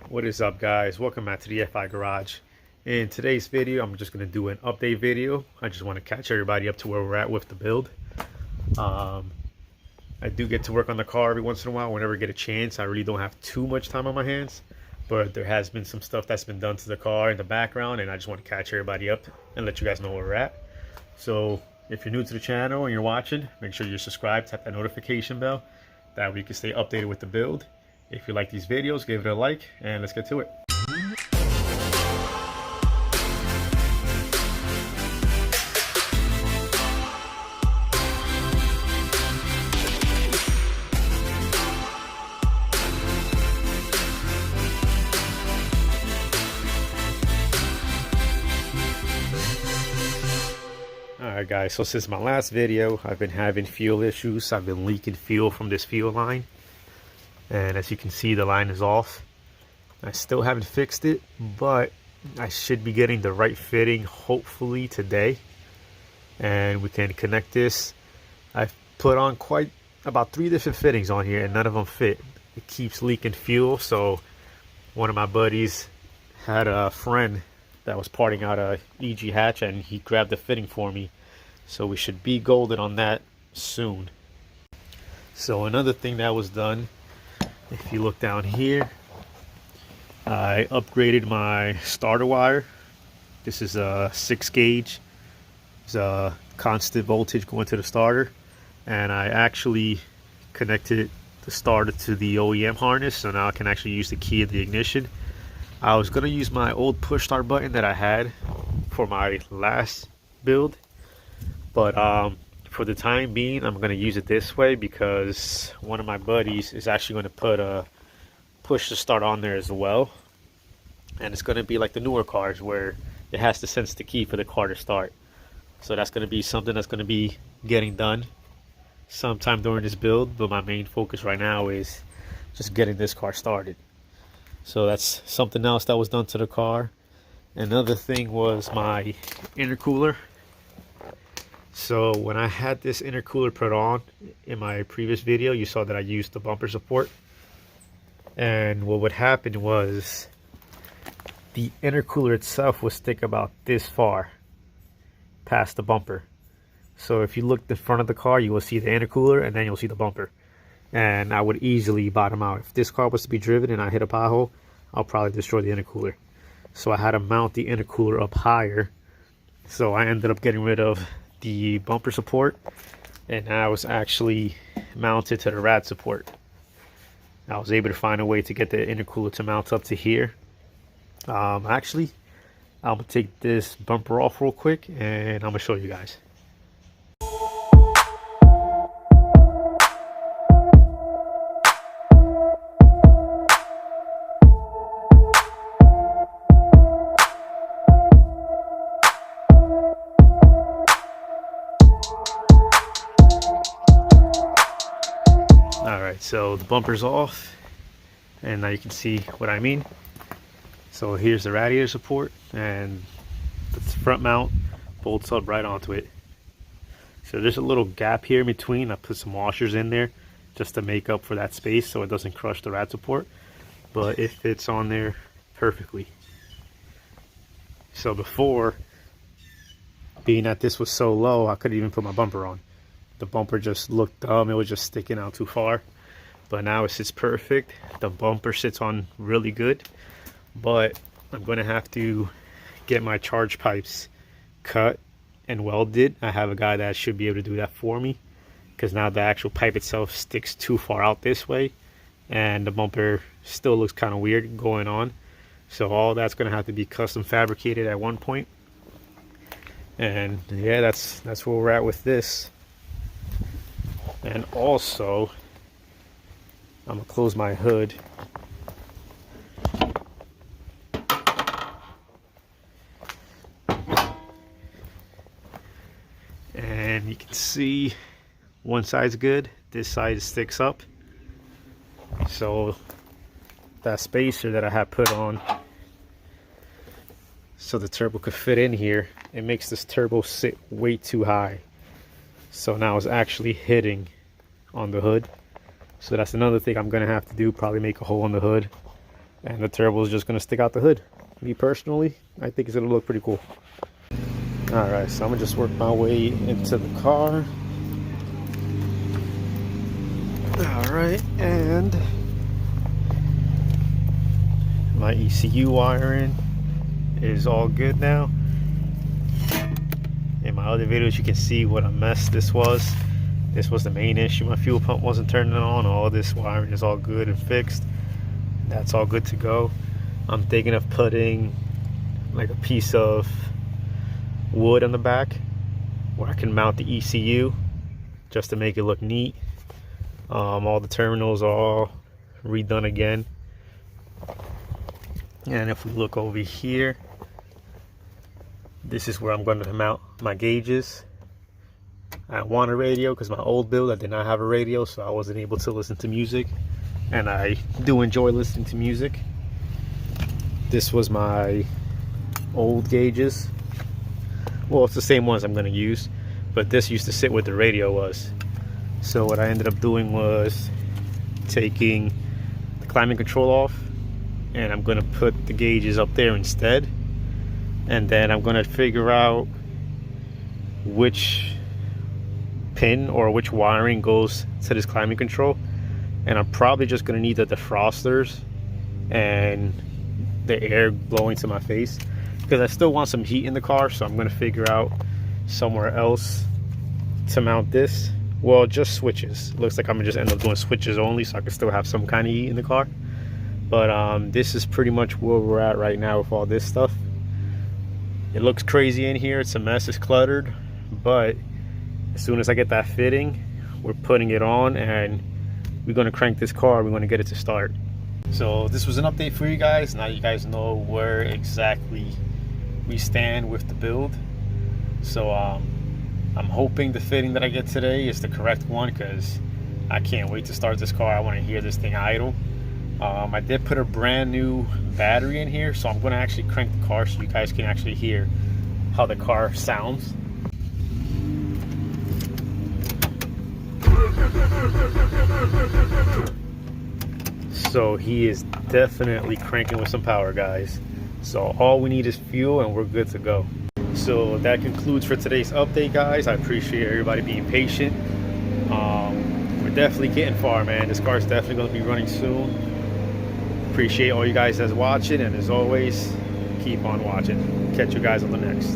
What is up, guys? Welcome back to the FI Garage. In today's video, I'm just going to do an update video. I just want to catch everybody up to where we're at with the build. I do get to work on the car every once in a while whenever I get a chance. I really don't have too much time on my hands, but there has been some stuff that's been done to the car in the background, and I just want to catch everybody up and let you guys know where we're at. So if you're new to the channel and you're watching, make sure you're subscribed, tap that notification bell. That way you can stay updated with the build. If you like these videos, give it a like, and let's get to it. Alright guys, so since my last video, I've been having fuel issues. I've been leaking fuel from this fuel line. And as you can see, the line is off. I still haven't fixed it, but I should be getting the right fitting hopefully today. And we can connect this. I've put on about 3 different fittings on here and none of them fit. It keeps leaking fuel, so one of my buddies had a friend that was parting out a EG hatch and he grabbed the fitting for me. So we should be golden on that soon. So another thing that was done, if you look down here, I upgraded my starter wire. This is a 6 gauge. It's a constant voltage going to the starter, and I actually connected the starter to the OEM harness, so now I can actually use the key of the ignition. I was gonna use my old push start button that I had for my last build, but for the time being, I'm going to use it this way because one of my buddies is actually going to put a push to start on there as well. And it's going to be like the newer cars where it has to sense the key for the car to start. So that's going to be something that's going to be getting done sometime during this build. But my main focus right now is just getting this car started. So that's something else that was done to the car. Another thing was my intercooler. So when I had this intercooler put on in my previous video, you saw that I used the bumper support. And what would happen was the intercooler itself would stick about this far past the bumper. So if you look at the front of the car, you will see the intercooler and then you'll see the bumper. And I would easily bottom out. If this car was to be driven and I hit a pothole, I'll probably destroy the intercooler. So I had to mount the intercooler up higher. So I ended up getting rid of the bumper support, and now I was actually mounted to the rad support. I was able to find a way to get the intercooler to mount up to here. Actually, I'm gonna take this bumper off real quick and I'm gonna show you guys. Alright, so the bumper's off, and now you can see what I mean. So here's the radiator support, and the front mount bolts up right onto it. So there's a little gap here in between. I put some washers in there just to make up for that space so it doesn't crush the rad support, but it fits on there perfectly. So before, being that this was so low, I couldn't even put my bumper on. The bumper just looked dumb, it was just sticking out too far. But now it sits perfect. The bumper sits on really good. But I'm going to have to get my charge pipes cut and welded. I have a guy that should be able to do that for me, because now the actual pipe itself sticks too far out this way. And the bumper still looks kind of weird going on. So all that's going to have to be custom fabricated at one point. And yeah, that's where we're at with this. And also, I'm going to close my hood. And you can see one side's good, this side sticks up. So that spacer that I have put on so the turbo could fit in here, it makes this turbo sit way too high. So now it's actually hitting on the hood. So that's another thing I'm gonna have to do, probably make a hole in the hood and the turbo is just going to stick out the hood. Me personally, I think it's going to look pretty cool. Alright, so I'm going to just work my way into the car. Alright, and my ECU wiring is all good now. In my other videos you can see what a mess this was. This was the main issue. My fuel pump wasn't turning on. All this wiring is all good and fixed. That's all good to go. I'm thinking of putting like a piece of wood on the back where I can mount the ECU just to make it look neat. All the terminals are all redone again. And if we look over here, this is where I'm going to mount my gauges. I want a radio because my old build I did not have a radio, so I wasn't able to listen to music, and I do enjoy listening to music. This was my old gauges. Well, it's the same ones I'm going to use, but this used to sit where the radio was. So what I ended up doing was taking the climate control off, and I'm going to put the gauges up there instead. And then I'm going to figure out which pin or which wiring goes to this climate control. And I'm probably just going to need the defrosters and the air blowing to my face, because I still want some heat in the car. So I'm going to figure out somewhere else to mount this. Well, just switches. Looks like I'm going to just end up doing switches only, so I can still have some kind of heat in the car. But this is pretty much where we're at right now with all this stuff. It looks crazy in here. It's a mess. It's cluttered. But as soon as I get that fitting, we're putting it on and we're going to crank this car. We're going to get it to start. So this was an update for you guys. Now you guys know where exactly we stand with the build. So I'm hoping the fitting that I get today is the correct one, because I can't wait to start this car. I want to hear this thing idle. I did put a brand new battery in here, so I'm going to actually crank the car so you guys can actually hear how the car sounds. So he is definitely cranking with some power, guys. So all we need is fuel and we're good to go. So that concludes for today's update, guys. I appreciate everybody being patient. We're definitely getting far, man. This car is definitely going to be running soon. Appreciate all you guys that's watching, and as always, keep on watching. Catch you guys on the next.